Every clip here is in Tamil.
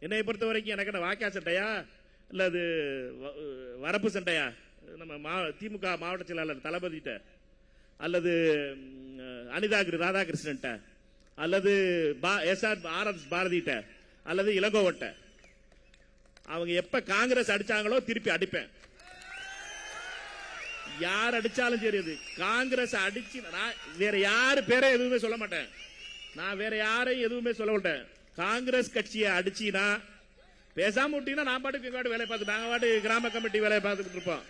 என்னை பொறுத்த வரைக்கும் எனக்கு என்ன வாக்கியா சட்டையா இல்ல அது வரப்பு சட்டையா? நம்ம திமுக மாவட்ட செயலாளர் தளபதிட்ட அல்லது அனிதா ராதாகிருஷ்ணன்ட்ட அல்லது RS பாரதிட்ட அல்லது இளங்கோவட்ட அவங்க எப்ப காங்கிரஸ் அடிச்சாங்களோ திருப்பி அடிப்பேன். யார் அடிச்சாலும் சரி, அது காங்கிரஸ் அடிச்சு வேற யாரு பேரை எதுவுமே சொல்ல மாட்டேன். நான் வேற யாரையும் எதுவுமே சொல்ல மாட்டேன். காங்கிரஸ் கட்சியை அடிச்சினா பேசாம விட்டீங்கன்னா நான் பாட்டுக்கு எங்காட்டு வேலை பார்த்து நாங்க பாட்டு கிராம கமிட்டி வேலையை பார்த்துக்கிட்டு இருப்போம்.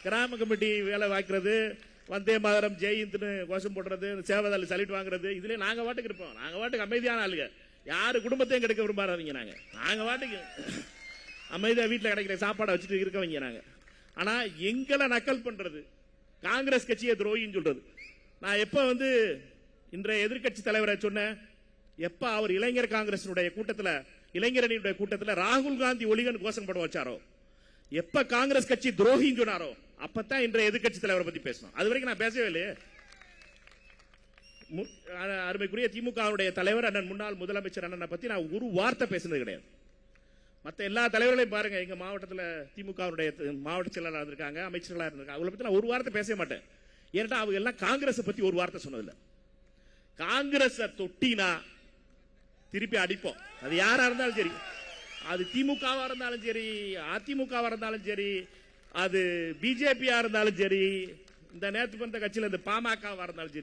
கிராம கமிட்டி வேலை வாய்க்கிறது, வந்தே மாதரம் ஜெயிந்த்னு கோஷம் போடுறது, சேவதாலி சலிட்டு வாங்குறது, இதுல நாங்க பாட்டுக்கு இருப்போம். நாங்க பாட்டுக்கு அமைதியான ஆளுங்க, யாரு குடும்பத்தையும் கெடுக்க விரும்பாதீங்க. நாங்க பாட்டுக்கு அமைதியா வீட்டுல கிடைக்கிற சாப்பாடை வச்சுட்டு இருக்கவங்க நாங்க. ஆனா எங்களை நக்கல் பண்றது, காங்கிரஸ் கட்சியை துரோகின்னு சொல்றது. நான் எப்ப இன்றைய எதிர்கட்சி தலைவரை சொன்னேன், எப்ப அவர் இளைஞர் காங்கிரஸ் கூட்டத்தில், இளைஞரணியுடைய கூட்டத்தில் ராகுல் காந்தி ஒளிகன் கோஷம் போட வச்சாரோ, எப்ப காங்கிரஸ் கட்சி துரோகின்னு சொன்னாரோ அப்பதான் இன்றைய எதிர்கட்சி தலைவரை பத்தி பேசணும். அது வரைக்கும் நான் பேசவே இல்லையே. அருமைக்குரிய திமுகவுடைய தலைவர் அண்ணன் முன்னாள் முதலமைச்சர் அண்ணனை பத்தி நான் ஒரு வார்த்தை பேசினது கிடையாது. மற்ற எல்லா தலைவர்களையும் பாருங்க, எங்க மாவட்டத்தில் திமுகவுடைய மாவட்ட செயலாளர் இருக்காங்க, அமைச்சர்களா இருக்காங்க, அவங்களை பத்தி நான் ஒரு வார்த்தை பேச மாட்டேன். ஏன்னா அவங்க எல்லாம் காங்கிரஸ் பத்தி ஒரு வார்த்தை சொன்னதில்லை. காங்கிரஸ் தொட்டினா திருப்பி அடிப்போம். அது யாரா இருந்தாலும் சரி, அது திமுகவா இருந்தாலும் சரி, அதிமுகவா இருந்தாலும் சரி, அது பிஜேபியா இருந்தாலும் சரி, இந்த நேற்று வந்த கட்சியில் இந்த பாமகவா இருந்தாலும் சரி.